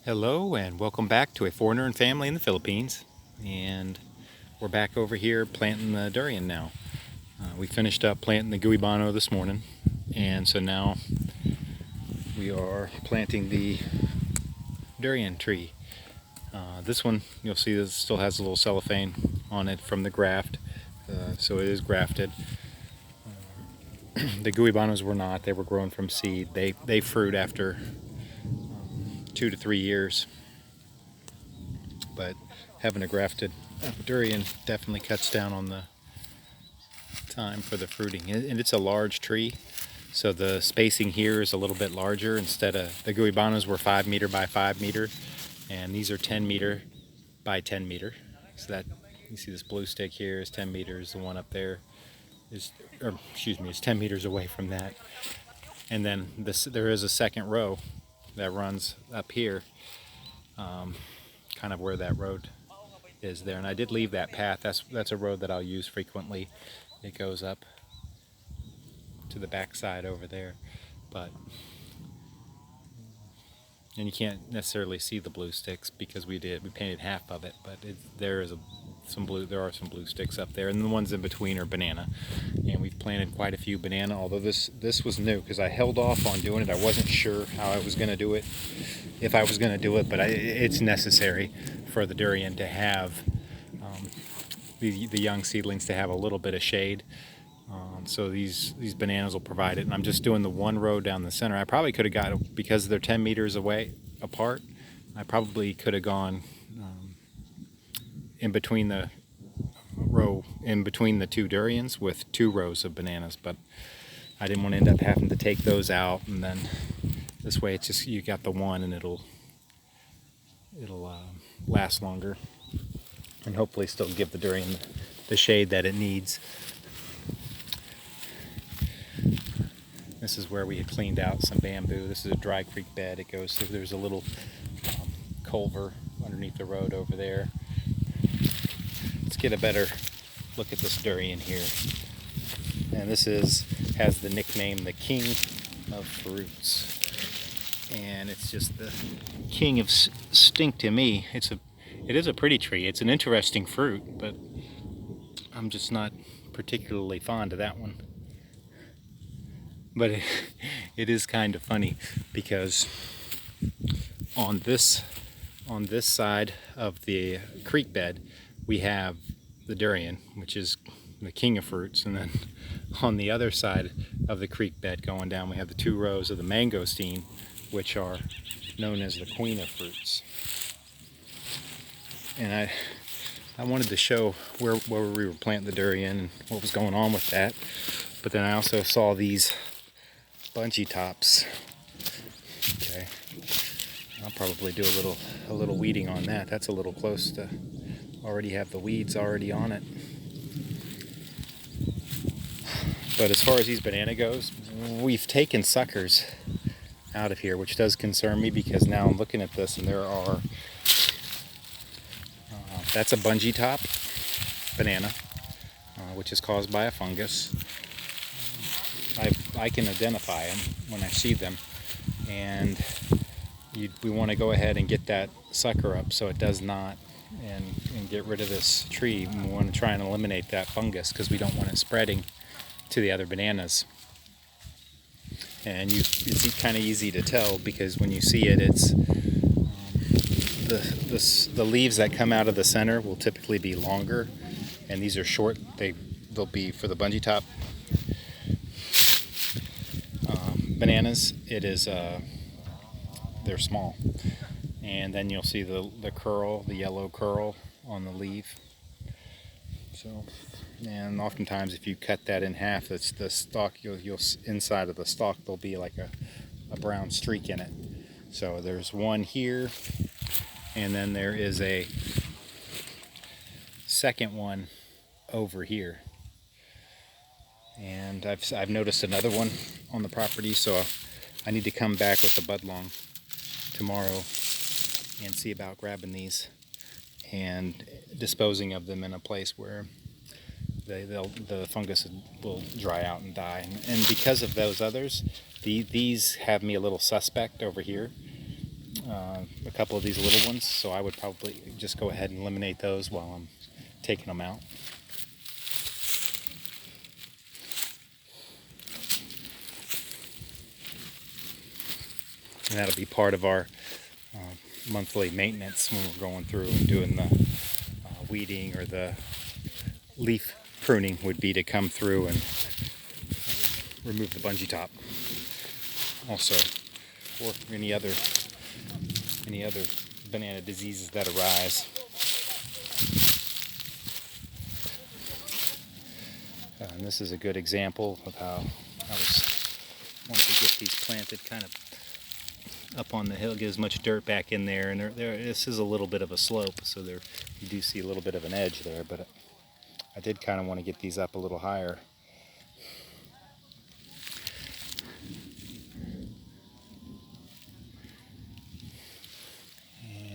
Hello and welcome back to A Foreigner and Family in the Philippines. And we're back over here planting the durian now. We finished up planting the guibano this morning, and so now we are planting the durian tree. This one, you'll see this still has a little cellophane on it from the graft, so it is grafted. The guibanos were not, they were grown from seed. They fruit after 2 to 3 years, but having a grafted durian definitely cuts down on the time for the fruiting. And it's a large tree, so the spacing here is a little bit larger. Instead of the guibanos were 5 meter by 5 meter, and these are 10 meter by 10 meter. So that you see this blue stick here is 10 meters. The one up there is, or excuse me, is 10 meters away from that. And then there is a second row that runs up here, kind of where that road is there. And I did leave that path. That's a road that I'll use frequently. It goes up to the back side over there, and you can't necessarily see the blue sticks because we painted half of it, but there are some blue sticks up there, and the ones in between are banana. And we've planted quite a few banana, although this was new because I held off on doing it. I wasn't sure how I was going to do it, if I was going to do it, but it's necessary for the durian to have the young seedlings to have a little bit of shade. So these bananas will provide it, and I'm just doing the one row down the center. I probably could have got, because they're 10 meters away apart, I probably could have gone in between the two durians with 2 rows of bananas, but I didn't want to end up having to take those out, and then this way it's just, you got the one, and it'll last longer and hopefully still give the durian the shade that it needs. This is where we had cleaned out some bamboo. This is a dry creek bed. It goes through, there's a little culvert underneath the road over there. Let's get a better look at this durian here. And this has the nickname the King of Fruits. And it's just the king of stink to me. It is a pretty tree. It's an interesting fruit, but I'm just not particularly fond of that one. But it is kind of funny because on this side of the creek bed we have the durian, which is the king of fruits, and then on the other side of the creek bed going down we have the 2 rows of the mangosteen, which are known as the queen of fruits. And I wanted to show where we were planting the durian and what was going on with that, but then I also saw these bunchy tops. Okay, I'll probably do a little weeding on that. That's a little close to already have the weeds already on it. But as far as these banana goes, we've taken suckers out of here, which does concern me because now I'm looking at this and there are that's a Bunchy Top banana, which is caused by a fungus. I can identify them when I see them, and we want to go ahead and get that sucker up so it does not, and get rid of this tree. We want to try and eliminate that fungus because we don't want it spreading to the other bananas. And it's kind of easy to tell because when you see it, it's the leaves that come out of the center will typically be longer, and these are short. They'll be, for the Bunchy Top bananas, it is they're small. And then you'll see the curl, the yellow curl on the leaf. So, and oftentimes if you cut that in half, it's the stalk, you'll inside of the stalk there'll be like a brown streak in it. So there's one here, and then there is a second one over here. And I've noticed another one on the property, so I need to come back with the budlong tomorrow and see about grabbing these and disposing of them in a place where the fungus will dry out and die. And because of those others, these have me a little suspect over here. a couple of these little ones, so I would probably just go ahead and eliminate those while I'm taking them out. And that'll be part of our monthly maintenance when we're going through and doing the weeding or the leaf pruning, would be to come through and remove the bungee top also, or any other banana diseases that arise. And this is a good example of how I wanted to get these planted kind of up on the hill, get as much dirt back in there, and this is a little bit of a slope, so there you do see a little bit of an edge there, but I did kind of want to get these up a little higher.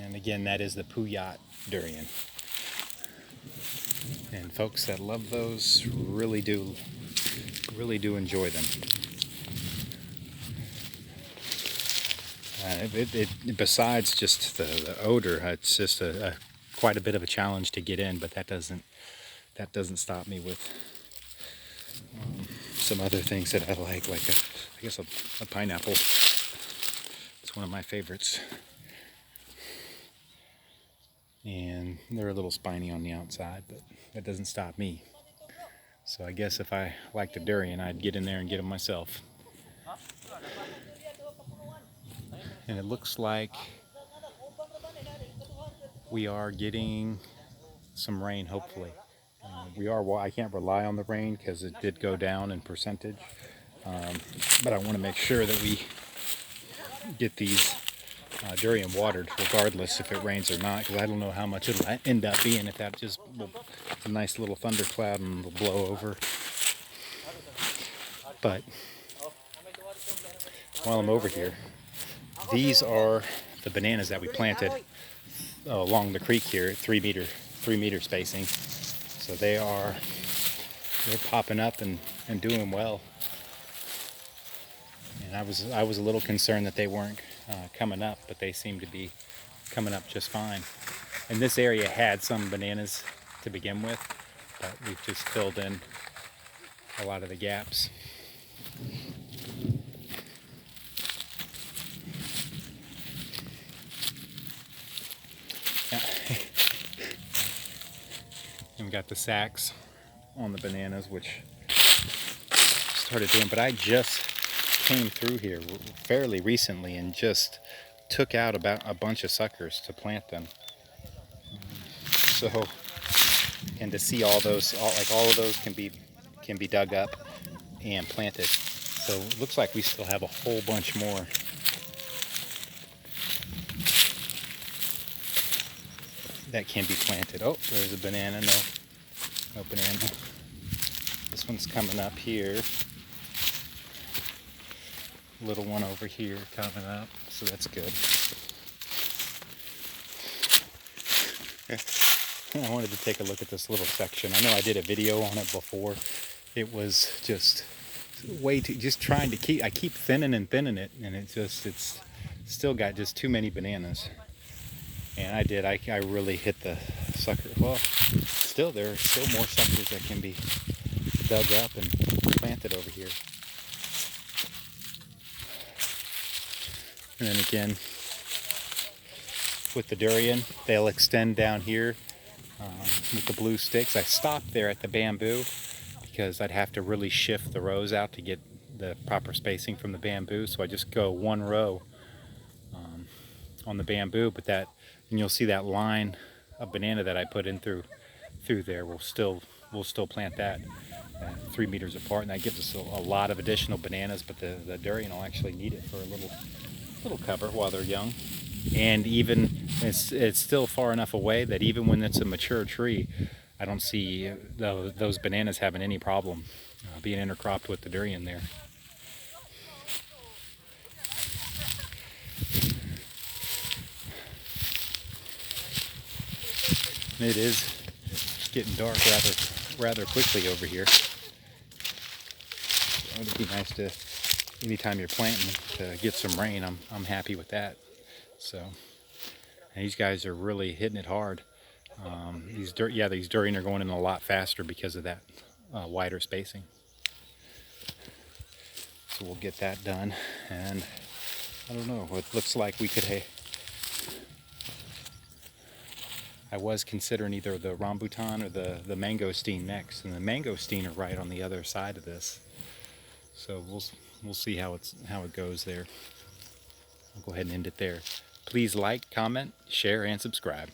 And again, that is the Puyat Durian. And folks that love those really do enjoy them. Besides just the odor, it's just quite a bit of a challenge to get in, but that doesn't stop me with some other things that I like I guess a pineapple. It's one of my favorites. And they're a little spiny on the outside, but that doesn't stop me. So I guess if I liked a durian, I'd get in there and get them myself. And it looks like we are getting some rain, hopefully. I can't rely on the rain because it did go down in percentage. But I want to make sure that we get these durian watered regardless if it rains or not, because I don't know how much it'll end up being. If that just it's a nice little thundercloud and it'll blow over. But while I'm over here, these are the bananas that we planted along the creek here, 3 meter spacing. So they're popping up and doing well. And I was a little concerned that they weren't coming up, but they seem to be coming up just fine. And this area had some bananas to begin with, but we've just filled in a lot of the gaps. And we got the sacks on the bananas, which started doing, but I just came through here fairly recently and just took out about a bunch of suckers to plant them. So, and to see all of those can be dug up and planted. So it looks like we still have a whole bunch more. That can be planted. Oh, there's a banana. No banana. This one's coming up here. Little one over here coming up, so that's good. I wanted to take a look at this little section. I know I did a video on it before. It was just way too, just trying to keep, I keep thinning it, and it's still got just too many bananas. And I really hit the sucker. Well, there are still more suckers that can be dug up and planted over here. And then again, with the durian, they'll extend down here with the blue sticks. I stopped there at the bamboo because I'd have to really shift the rows out to get the proper spacing from the bamboo. So I just go one row on the bamboo, and you'll see that line of banana that I put in through there. We'll still plant that 3 meters apart, and that gives us a lot of additional bananas. But the durian will actually need it for a little cover while they're young. And even it's still far enough away that even when it's a mature tree, I don't see those bananas having any problem being intercropped with the durian there. It is getting dark rather quickly over here. So it'd be nice to, anytime you're planting, to get some rain. I'm happy with that. So, and these guys are really hitting it hard. These durian are going in a lot faster because of that wider spacing. So we'll get that done, and I don't know. It looks like we could. I was considering either the rambutan or the mangosteen next, and the mangosteen are right on the other side of this. So we'll see how it goes there. I'll go ahead and end it there. Please like, comment, share, and subscribe.